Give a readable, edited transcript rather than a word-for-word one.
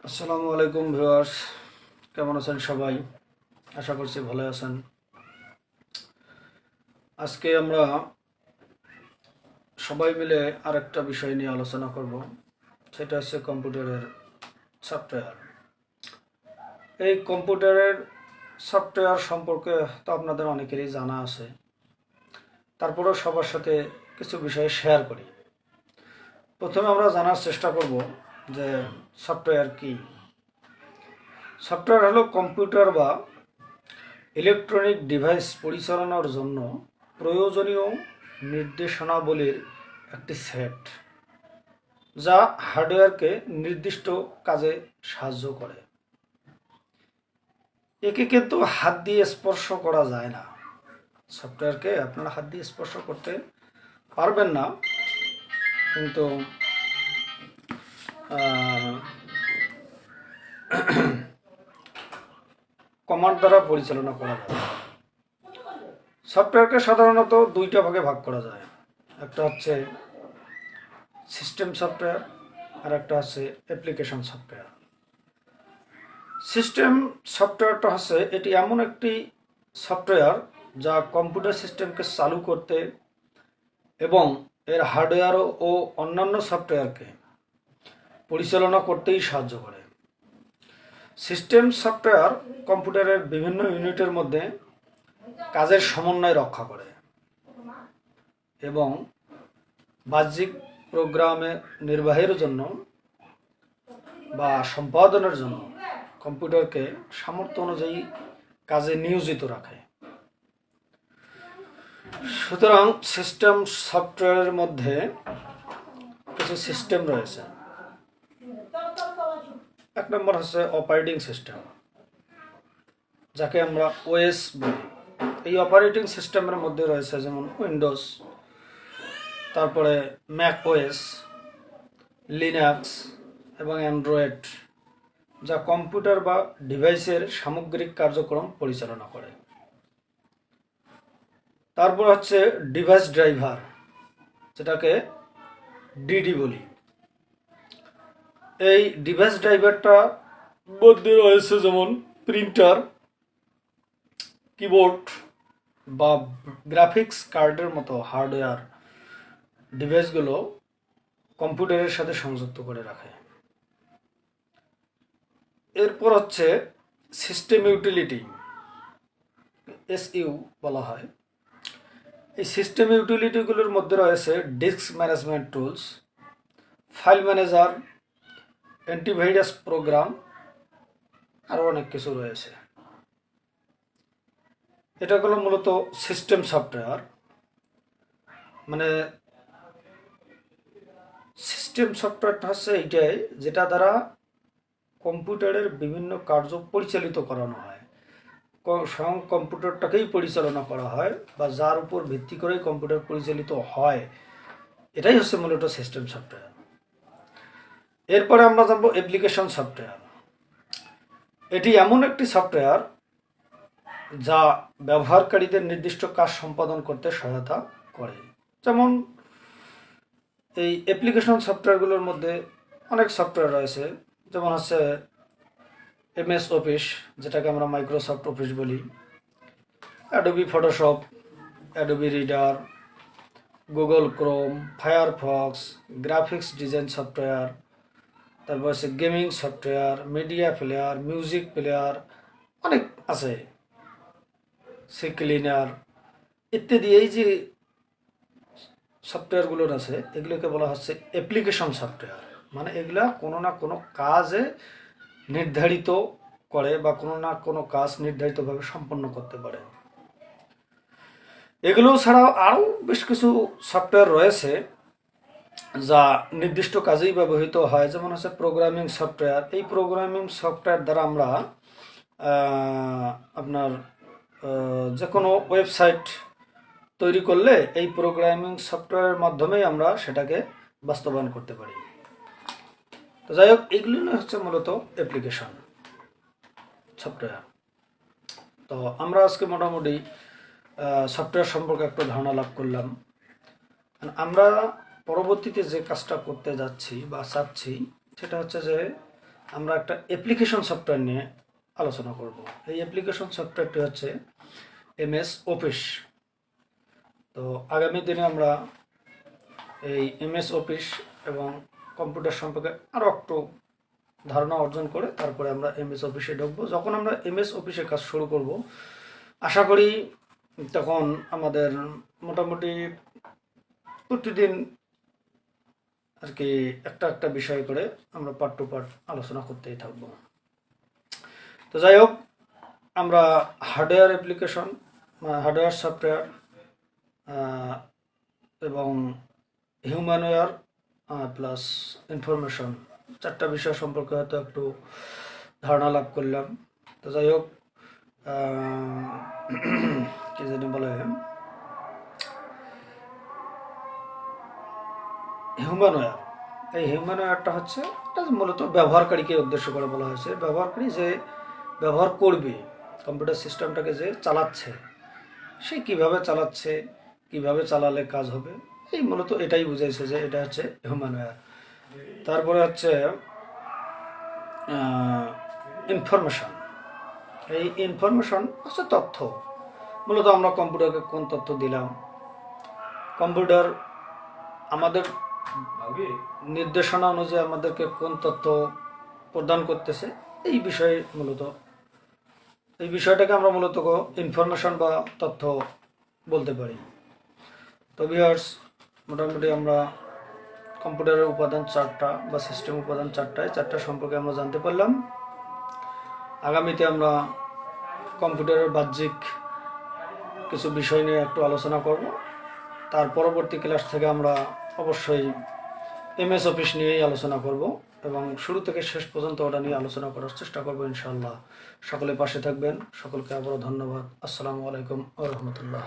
আসসালামু আলাইকুম ভিউয়ার্স, কেমন আছেন সবাই? আশা করছি ভালো আছেন। আজকে আমরা সবাই মিলে আরেকটা বিষয় নিয়ে আলোচনা করব, সেটা হচ্ছে কম্পিউটারের সফটওয়্যার। এই কম্পিউটারের সফটওয়্যার সম্পর্কে তো আপনাদের অনেকেরই জানা আছে, তারপরেও সবার সাথে কিছু বিষয় শেয়ার করি। প্রথমে আমরা জানার চেষ্টা করব যে সফটওয়্যার কি। সফটওয়্যার হলো কম্পিউটার বা ইলেকট্রনিক ডিভাইস পরিচালনার জন্য প্রয়োজনীয় নির্দেশনাবলীর একটি সেট, যা হার্ডওয়্যারকে নির্দিষ্ট কাজে সাহায্য করে। একে কিন্তু হাত দিয়ে স্পর্শ করা যায় না। সফটওয়্যারকে আপনারা হাত দিয়ে স্পর্শ করতে পারবেন না, কিন্তু কমান্ড দ্বারা পরিচালনা করা যায়। সফটওয়্যারকে সাধারণত দুইটা ভাগে ভাগ করা যায়। একটা হচ্ছে সিস্টেম সফটওয়্যার আর একটা হচ্ছে অ্যাপ্লিকেশন সফটওয়্যার। সিস্টেম সফটওয়্যারটা হচ্ছে এটি এমন একটি সফটওয়্যার যা কম্পিউটার সিস্টেমকে চালু করতে এবং এর হার্ডওয়্যার ও অন্যান্য সফটওয়্যারকে পরিচালনা করতেই সাহায্য করে। সিস্টেম সফটওয়্যার কম্পিউটারের বিভিন্ন ইউনিটের মধ্যে কাজের সমন্বয় রক্ষা করে এবং বাহ্যিক প্রোগ্রামে নির্বাহের জন্য বা সম্পাদনের জন্য কম্পিউটারকে সামর্থ্য অনুযায়ী কাজে নিয়োজিত রাখে। সুতরাং সিস্টেম সফটওয়্যারের মধ্যে কিছু সিস্টেম রয়েছে। এক নম্বর হচ্ছে অপারেটিং সিস্টেম, যাকে আমরা ওএস বলি। এই অপারেটিং সিস্টেমের মধ্যে রয়েছে যেমন উইন্ডোজ, তারপরে ম্যাক ওএস, লিনাক্স এবং অ্যান্ড্রয়েড, যা কম্পিউটার বা ডিভাইসের সামগ্রিক কার্যক্রম পরিচালনা করে। তারপর হচ্ছে ডিভাইস ড্রাইভার, যেটাকে ডিডি বলি। এই ডিভাইস ড্রাইভারটা মধ্যে রয়েছে যেমন প্রিন্টার, কিবোর্ড বা গ্রাফিক্স কার্ডের মতো হার্ডওয়্যার ডিভাইসগুলো কম্পিউটারের সাথে সংযুক্ত করে রাখে। এরপর হচ্ছে সিস্টেম ইউটিলিটি, এসইউ বলা হয়। এই সিস্টেম ইউটিলিটিগুলোর মধ্যে রয়েছে disk management tools, file manager, antivirus program, আরও অনেক কিছু রয়েছে। এটা হলো মূলত সিস্টেম সফটওয়্যার। মানে সিস্টেম সফটওয়্যারটা হচ্ছে এইটাই, যেটা দ্বারা কম্পিউটারের বিভিন্ন কার্য পরিচালিত করানো হয়, স্বয়ং কম্পিউটারটাকেই পরিচালনা করা হয় বা যার উপর ভিত্তি করেই কম্পিউটার পরিচালিত হয়, এটাই হচ্ছে মূলত সিস্টেম সফটওয়্যার। এরপরে আমরা জানবো অ্যাপ্লিকেশন সফটওয়্যার। এটি এমন একটি সফটওয়্যার যা ব্যবহারকারীদের নির্দিষ্ট কাজ সম্পাদন করতে সহায়তা করে। যেমন এই অ্যাপ্লিকেশন সফটওয়্যারগুলোর মধ্যে অনেক সফটওয়্যার রয়েছে, যেমন হচ্ছে এমএস অফিস, যেটাকে আমরা মাইক্রোসফট অফিস বলি, Adobe Photoshop, Adobe reader, Google Chrome, Firefox, graphics design software, তারপর হচ্ছে gaming software, media player, music player, অনেক আছে, সি ক্লিনার ইত্যাদি। এই যে সফটওয়্যারগুলোর আছে, এগুলোকে বলা হচ্ছে অ্যাপ্লিকেশন সফটওয়্যার। মানে এগুলা কোনো না কোনো কাজে নির্ধারিত করে বা কোনো না কোনো কাজ নির্ধারিতভাবে সম্পন্ন করতে পারে। এগুলো ছাড়াও আরও বেশ কিছু সফটওয়্যার রয়েছে যা নির্দিষ্ট কাজেই ব্যবহৃত হয়, যেমন হচ্ছে প্রোগ্রামিং সফটওয়্যার। এই প্রোগ্রামিং সফটওয়্যার দ্বারা আমরা আপনার যে কোনো ওয়েবসাইট তৈরি করলে এই প্রোগ্রামিং সফটওয়্যারের মাধ্যমেই আমরা সেটাকে বাস্তবায়ন করতে পারি। তো যাই হোক, এগুলি হচ্ছে মূলত অ্যাপ্লিকেশন সফটওয়্যার। তো আমরা আজকে মোটামুটি সফটওয়্যার সম্পর্কে একটু ধারণা লাভ করলাম। আমরা পরবর্তীতে যে কাজটা করতে যাচ্ছি বা চাচ্ছি, সেটা হচ্ছে যে আমরা একটা অ্যাপ্লিকেশন সফটওয়্যার নিয়ে আলোচনা করব। এই অ্যাপ্লিকেশন সফটওয়্যারটি হচ্ছে এমএস অফিস। তো আগামী দিনে আমরা এই এমএস অফিস এবং কম্পিউটার সম্পর্কে আরও একটু ধারণা অর্জন করে তারপরে আমরা এমএস অফিসে ঢুকবো। যখন আমরা এমএস অফিসে কাজ শুরু করব, আশা করি তখন আমাদের মোটামুটি প্রতিদিন আর কি একটা একটা বিষয় করে আমরা পার্ট টু পার্ট আলোচনা করতেই থাকব। তো যাই হোক, আমরা হার্ডওয়্যার অ্যাপ্লিকেশন, হার্ডওয়্যার সফটওয়্যার এবং হিউম্যানওয়্যার প্লাস ইনফরমেশন, চারটা বিষয় সম্পর্কে হয়তো একটু ধারণা লাভ করলাম। তো যাই হোক, কি জানি বলে, হিউম্যানওয়্যার, এই হিউম্যানওয়্যারটা হচ্ছে এটা মূলত ব্যবহারকারীকে উদ্দেশ্য করে বলা হয়েছে। ব্যবহারকারী যে ব্যবহার করবে কম্পিউটার সিস্টেমটাকে, যে চালাচ্ছে, সে কিভাবে চালাচ্ছে, কিভাবে চালালে কাজ হবে, এই মূলত এটাই বুঝাইছে যে এটা হচ্ছে হিউম্যানওয়্যার। তারপরে হচ্ছে ইনফরমেশন। এই ইনফরমেশন হচ্ছে তথ্য। মূলত আমরা কম্পিউটারকে কোন তথ্য দিলাম, কম্পিউটার আমাদের নির্দেশনা অনুযায়ী আমাদেরকে কোন তথ্য প্রদান করতেছে, এই বিষয়ে মূলত, এই বিষয়টাকে আমরা মূলত ইনফরমেশন বা তথ্য বলতে পারি। তো ভিউয়ার্স, মোটামুটি আমরা কম্পিউটারের উপাদান 4টা বা সিস্টেম উপাদান 4টায় 4টা সম্পর্কে আমরা জানতে পারলাম। আগামীতে আমরা কম্পিউটারের বাহ্যিক কিছু বিষয় নিয়ে একটু আলোচনা করব। তার পরবর্তী ক্লাস থেকে আমরা অবশ্যই এমএস অফিস নিয়েই আলোচনা করব এবং শুরু থেকে শেষ পর্যন্ত ওটা নিয়ে আলোচনা করার চেষ্টা করব ইনশাআল্লাহ। সকলে পাশে থাকবেন। সকলকে আবারও ধন্যবাদ। আসসালামু আলাইকুম ওয়া রাহমাতুল্লাহ।